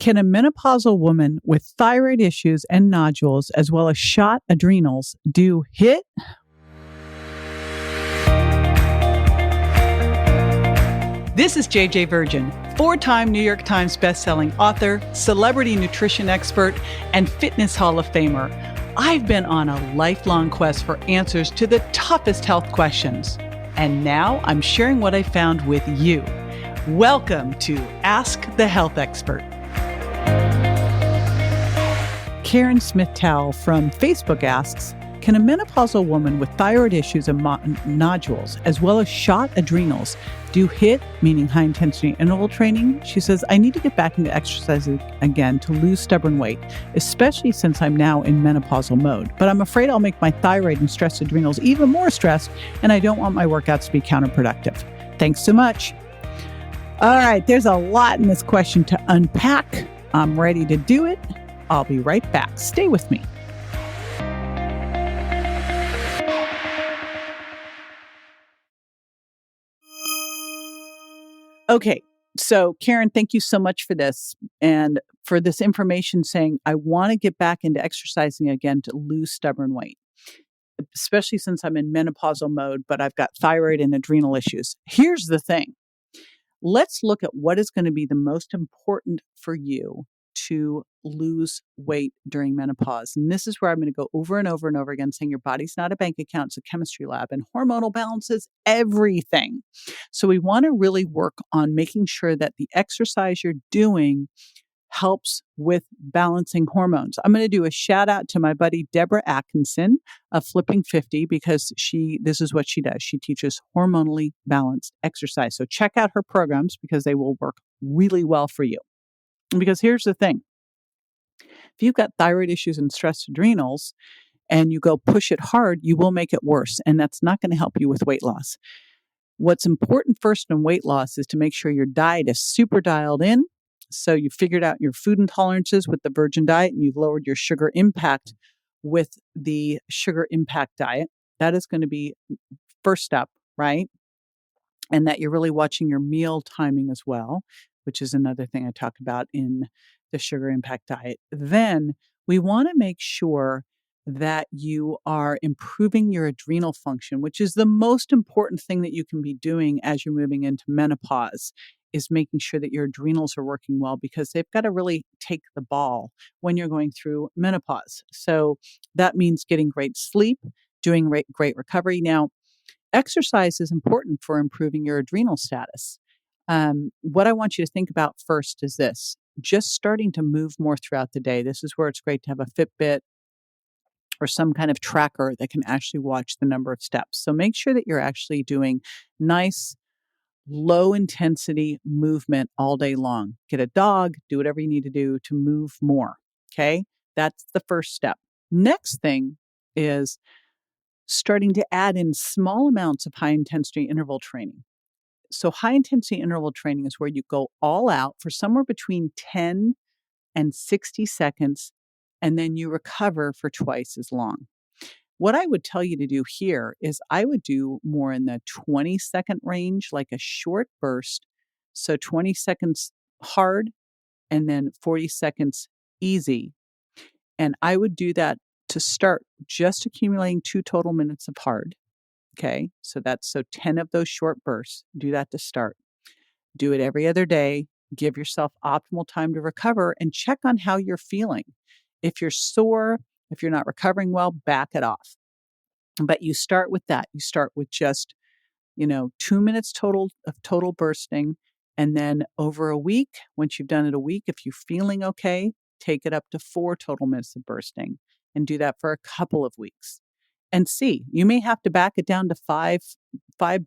Can a menopausal woman with thyroid issues and nodules, as well as shot adrenals, do HIIT? This is JJ Virgin, 4-time New York Times bestselling author, celebrity nutrition expert, and fitness Hall of Famer. I've been on a lifelong quest for answers to the toughest health questions. And now I'm sharing what I found with you. Welcome to Ask the Health Expert. Karen Smith-Towell from Facebook asks, can a menopausal woman with thyroid issues and nodules, as well as shot adrenals, do HIIT, meaning high-intensity interval training? She says, I need to get back into exercising again to lose stubborn weight, especially since I'm now in menopausal mode. But I'm afraid I'll make my thyroid and stressed adrenals even more stressed, and I don't want my workouts to be counterproductive. Thanks so much. All right, there's a lot in this question to unpack. I'm ready to do it. I'll be right back. Stay with me. Okay, so Karen, thank you so much for this and for this information saying I want to get back into exercising again to lose stubborn weight, especially since I'm in menopausal mode, but I've got thyroid and adrenal issues. Here's the thing. Let's look at what is going to be the most important for you to lose weight during menopause. And this is where I'm going to go over and over and over again saying your body's not a bank account, it's a chemistry lab, and hormonal balance is everything. So we want to really work on making sure that the exercise you're doing helps with balancing hormones. I'm going to do a shout out to my buddy Deborah Atkinson of Flipping 50 because this is what she does. She teaches hormonally balanced exercise. So check out her programs because they will work really well for you. Because here's the thing. If you've got thyroid issues and stressed adrenals and you go push it hard, you will make it worse. And that's not going to help you with weight loss. What's important first in weight loss is to make sure your diet is super dialed in. So you figured out your food intolerances with the Virgin diet and you've lowered your sugar impact with the sugar impact diet. That is going to be first step, right? And that you're really watching your meal timing as well, which is another thing I talk about in the sugar impact diet. Then we want to make sure that you are improving your adrenal function, which is the most important thing that you can be doing as you're moving into menopause, is making sure that your adrenals are working well because they've got to really take the ball when you're going through menopause. So that means getting great sleep, doing great recovery. Now, exercise is important for improving your adrenal status. What I want you to think about first is this, just starting to move more throughout the day. This is where it's great to have a Fitbit or some kind of tracker that can actually watch the number of steps. So make sure that you're actually doing nice, low intensity movement all day long. Get a dog, do whatever you need to do to move more. Okay. That's the first step. Next thing is starting to add in small amounts of high intensity interval training. So high intensity interval training is where you go all out for somewhere between 10 and 60 seconds, and then you recover for twice as long. What I would tell you to do here is I would do more in the 20-second range, like a short burst. So 20 seconds hard and then 40 seconds easy. And I would do that to start, just accumulating 2 total minutes of hard. Okay, so 10 of those short bursts. Do that to start. Do it every other day. Give yourself optimal time to recover and check on how you're feeling. If you're sore, if you're not recovering well, back it off. But you start with that. You start with just, 2 minutes total of total bursting. And then over a week, once you've done it a week, if you're feeling okay, take it up to 4 total minutes of bursting and do that for a couple of weeks. And see, you may have to back it down to five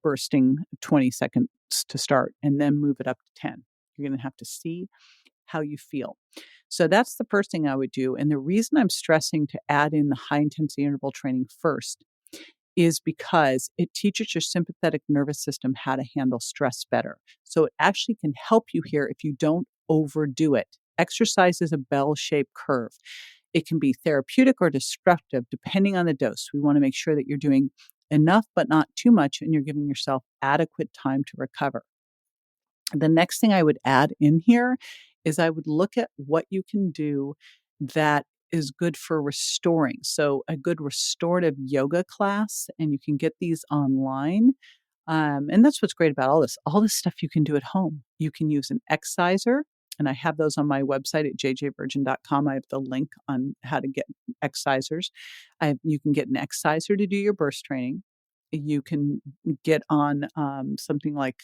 bursting 20 seconds to start and then move it up to 10. You're going to have to see how you feel. So that's the first thing I would do. And the reason I'm stressing to add in the high intensity interval training first is because it teaches your sympathetic nervous system how to handle stress better. So it actually can help you here if you don't overdo it. Exercise is a bell-shaped curve. It can be therapeutic or destructive depending on the dose. We want to make sure that you're doing enough but not too much and you're giving yourself adequate time to recover. The next thing I would add in here is I would look at what you can do that is good for restoring. So a good restorative yoga class, and you can get these online. And that's what's great about all this. All this stuff you can do at home. You can use an exerciser, and I have those on my website at jjvirgin.com. I have the link on how to get exercisers. You can get an exerciser to do your burst training. You can get on something like,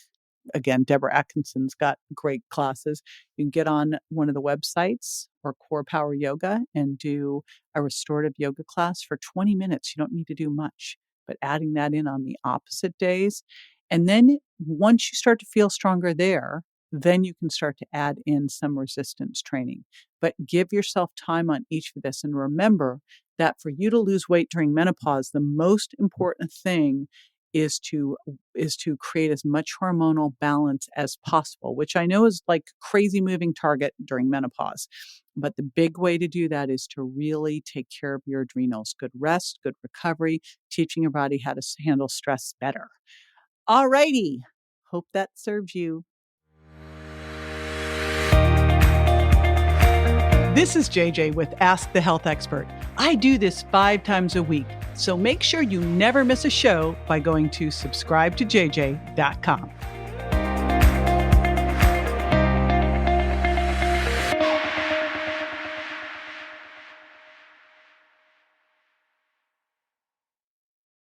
again, Deborah Atkinson's got great classes. You can get on one of the websites or Core Power Yoga and do a restorative yoga class for 20 minutes. You don't need to do much, but adding that in on the opposite days. And then once you start to feel stronger there, then you can start to add in some resistance training. But give yourself time on each of this. And remember that for you to lose weight during menopause, the most important thing is to create as much hormonal balance as possible, which I know is like crazy moving target during menopause. But the big way to do that is to really take care of your adrenals. Good rest, good recovery, teaching your body how to handle stress better. All righty. Hope that serves you. This is JJ with Ask the Health Expert. I do this 5 times a week, so make sure you never miss a show by going to subscribetojj.com.